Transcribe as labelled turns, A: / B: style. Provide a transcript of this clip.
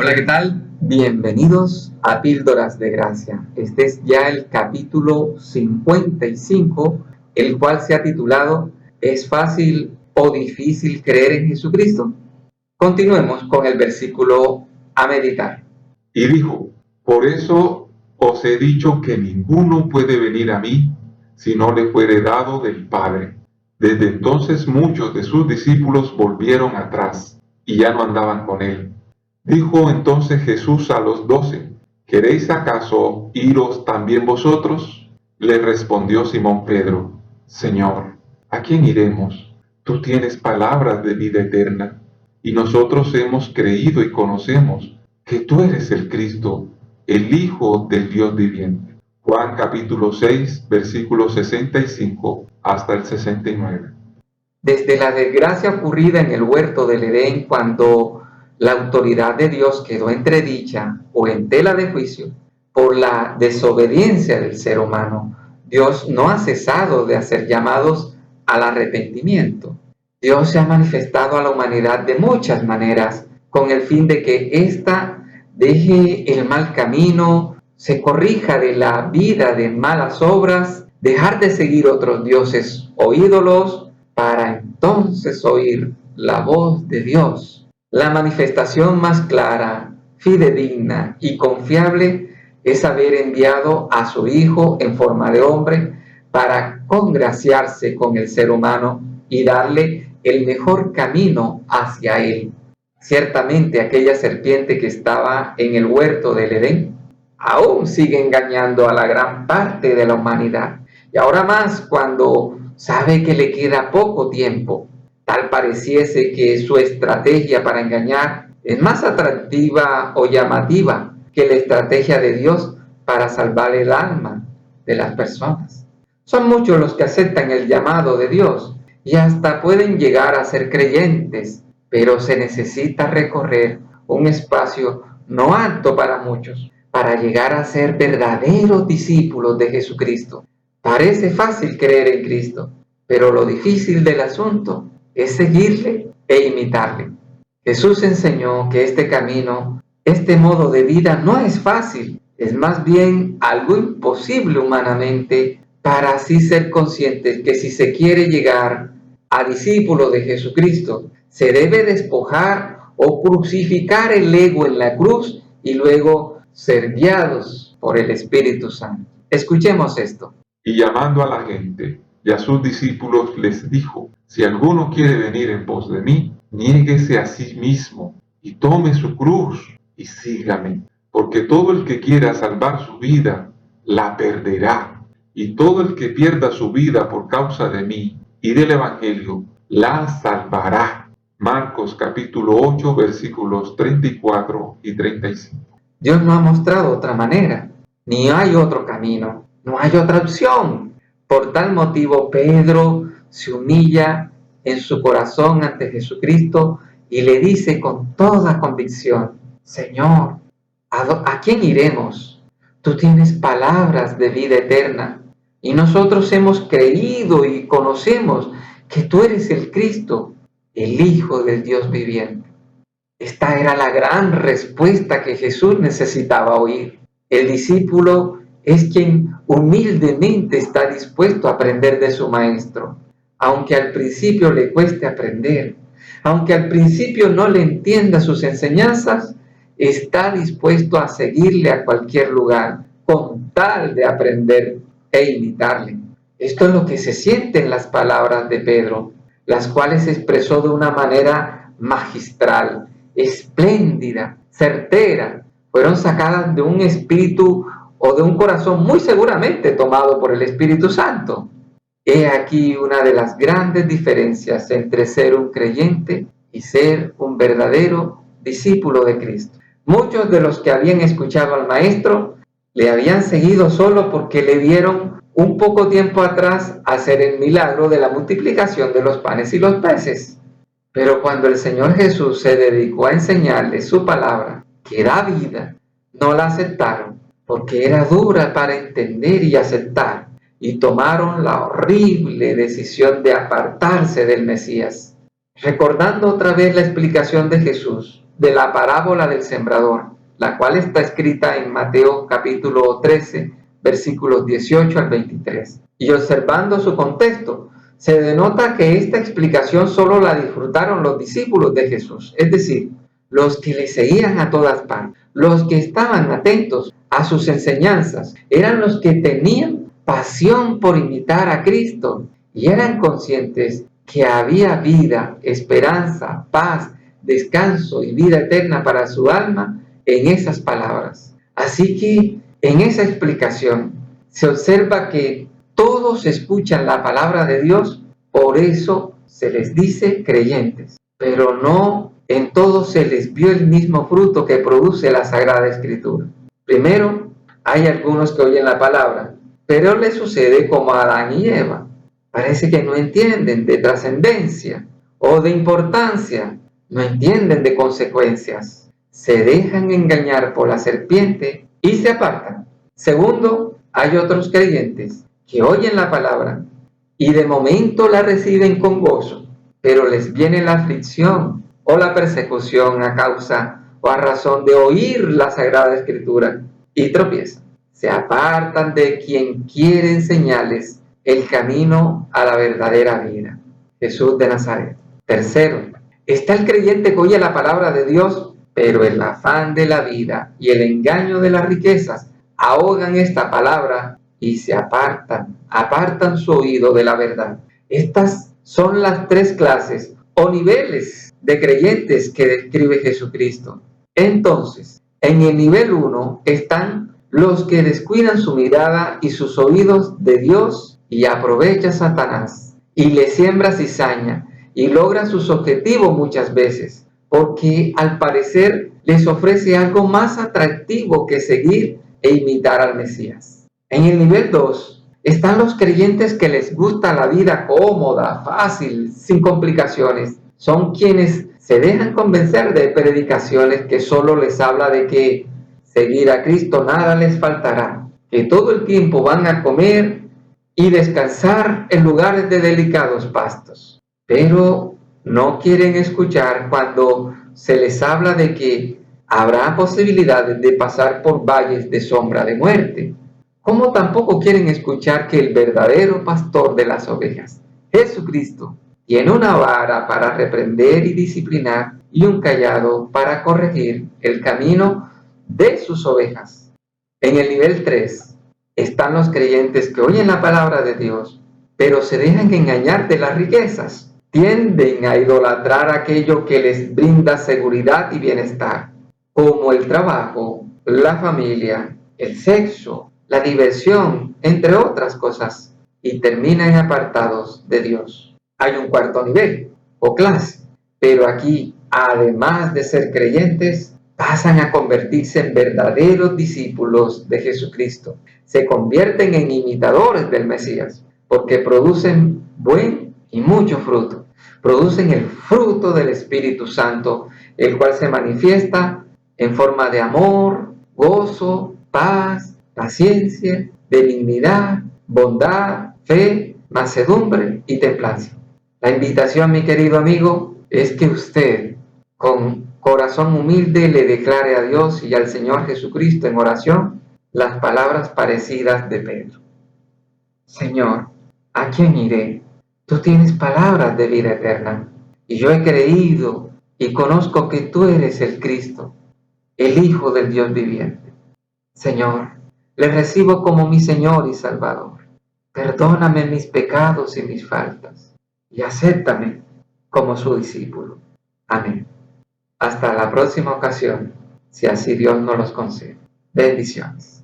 A: Hola, ¿qué tal? Bienvenidos a Píldoras de Gracia. Este es ya el capítulo 55, el cual se ha titulado ¿Es fácil o difícil creer en Jesucristo? Continuemos con el versículo a meditar.
B: Y dijo: por eso os he dicho que ninguno puede venir a mí si no le fuere dado del Padre. Desde entonces muchos de sus discípulos volvieron atrás y ya no andaban con él. Dijo entonces Jesús a los 12: ¿queréis acaso iros también vosotros? Le respondió Simón Pedro: Señor, ¿a quién iremos? Tú tienes palabras de vida eterna, y nosotros hemos creído y conocemos que tú eres el Cristo, el Hijo del Dios viviente. Juan capítulo 6, versículos 65 hasta el 69.
A: Desde la desgracia ocurrida en el huerto del Edén, cuando la autoridad de Dios quedó entredicha o en tela de juicio por la desobediencia del ser humano, Dios no ha cesado de hacer llamados al arrepentimiento. Dios se ha manifestado a la humanidad de muchas maneras con el fin de que ésta deje el mal camino, se corrija de la vida de malas obras, dejar de seguir otros dioses o ídolos, para entonces oír la voz de Dios. La manifestación más clara, fidedigna y confiable es haber enviado a su Hijo en forma de hombre para congraciarse con el ser humano y darle el mejor camino hacia él. Ciertamente aquella serpiente que estaba en el huerto del Edén aún sigue engañando a la gran parte de la humanidad. Y ahora más cuando sabe que le queda poco tiempo. Tal pareciese que su estrategia para engañar es más atractiva o llamativa que la estrategia de Dios para salvar el alma de las personas. Son muchos los que aceptan el llamado de Dios y hasta pueden llegar a ser creyentes, pero se necesita recorrer un espacio no alto para muchos para llegar a ser verdaderos discípulos de Jesucristo. Parece fácil creer en Cristo, pero lo difícil del asunto es seguirle e imitarle. Jesús enseñó que este camino, este modo de vida no es fácil, es más bien algo imposible humanamente, para así ser conscientes que si se quiere llegar a discípulo de Jesucristo, se debe despojar o crucificar el ego en la cruz y luego ser guiados por el Espíritu Santo. Escuchemos esto.
B: Y llamando a la gente y a sus discípulos les dijo: si alguno quiere venir en pos de mí, niéguese a sí mismo y tome su cruz y sígame. Porque todo el que quiera salvar su vida, la perderá. Y todo el que pierda su vida por causa de mí y del Evangelio, la salvará. Marcos capítulo 8, versículos 34 y 35.
A: Dios no ha mostrado otra manera, ni hay otro camino, no hay otra opción. Por tal motivo, Pedro se humilla en su corazón ante Jesucristo y le dice con toda convicción: Señor, ¿a quién iremos? Tú tienes palabras de vida eterna y nosotros hemos creído y conocemos que tú eres el Cristo, el Hijo del Dios viviente. Esta era la gran respuesta que Jesús necesitaba oír. El discípulo es quien humildemente está dispuesto a aprender de su maestro, aunque al principio le cueste aprender, aunque al principio no le entienda sus enseñanzas, está dispuesto a seguirle a cualquier lugar con tal de aprender e imitarle. Esto es lo que se siente en las palabras de Pedro, las cuales expresó de una manera magistral, espléndida, certera. Fueron sacadas de un espíritu o de un corazón muy seguramente tomado por el Espíritu Santo. He aquí una de las grandes diferencias entre ser un creyente y ser un verdadero discípulo de Cristo. Muchos de los que habían escuchado al Maestro le habían seguido solo porque le vieron un poco tiempo atrás hacer el milagro de la multiplicación de los panes y los peces. Pero cuando el Señor Jesús se dedicó a enseñarles su palabra, que da vida, no la aceptaron, porque era dura para entender y aceptar, y tomaron la horrible decisión de apartarse del Mesías. Recordando otra vez la explicación de Jesús, de la parábola del sembrador, la cual está escrita en Mateo capítulo 13, versículos 18 al 23. Y observando su contexto, se denota que esta explicación solo la disfrutaron los discípulos de Jesús, es decir, los que le seguían a todas partes, los que estaban atentos a sus enseñanzas, eran los que tenían pasión por imitar a Cristo y eran conscientes que había vida, esperanza, paz, descanso y vida eterna para su alma en esas palabras. Así que en esa explicación se observa que todos escuchan la palabra de Dios, por eso se les dice creyentes, pero no en todos se les vio el mismo fruto que produce la Sagrada Escritura. Primero, hay algunos que oyen la palabra, pero les sucede como a Adán y Eva. Parece que no entienden de trascendencia o de importancia, no entienden de consecuencias. Se dejan engañar por la serpiente y se apartan. Segundo, hay otros creyentes que oyen la palabra y de momento la reciben con gozo, pero les viene la aflicción o la persecución a causa o a razón de oír la Sagrada Escritura y tropiezan. Se apartan de quien quiere enseñarles el camino a la verdadera vida, Jesús de Nazaret. Tercero, está el creyente que oye la palabra de Dios, pero el afán de la vida y el engaño de las riquezas ahogan esta palabra y se apartan su oído de la verdad. Estas son las tres clases o niveles de creyentes que describe Jesucristo. Entonces, en el nivel 1 están los que descuidan su mirada y sus oídos de Dios y aprovecha a Satanás y le siembra cizaña y logra sus objetivos muchas veces, porque al parecer les ofrece algo más atractivo que seguir e imitar al Mesías. En el nivel 2 están los creyentes que les gusta la vida cómoda, fácil, sin complicaciones. Son quienes se dejan convencer de predicaciones que solo les habla de que seguir a Cristo nada les faltará, que todo el tiempo van a comer y descansar en lugares de delicados pastos. Pero no quieren escuchar cuando se les habla de que habrá posibilidades de pasar por valles de sombra de muerte, como tampoco quieren escuchar que el verdadero pastor de las ovejas, Jesucristo, tiene una vara para reprender y disciplinar y un cayado para corregir el camino de sus ovejas. En el nivel 3 están los creyentes que oyen la palabra de Dios, pero se dejan engañar de las riquezas. Tienden a idolatrar aquello que les brinda seguridad y bienestar, como el trabajo, la familia, el sexo, la diversión, entre otras cosas, y terminan apartados de Dios. Hay un cuarto nivel o clase, pero aquí, además de ser creyentes, pasan a convertirse en verdaderos discípulos de Jesucristo. Se convierten en imitadores del Mesías, porque producen buen y mucho fruto. Producen el fruto del Espíritu Santo, el cual se manifiesta en forma de amor, gozo, paz, paciencia, benignidad, bondad, fe, mansedumbre y templanza. La invitación, mi querido amigo, es que usted, con corazón humilde, le declare a Dios y al Señor Jesucristo en oración las palabras parecidas de Pedro. Señor, ¿a quién iré? Tú tienes palabras de vida eterna, y yo he creído y conozco que tú eres el Cristo, el Hijo del Dios viviente. Señor, le recibo como mi Señor y Salvador. Perdóname mis pecados y mis faltas, y acéptame como su discípulo. Amén. Hasta la próxima ocasión, si así Dios nos los concede. Bendiciones.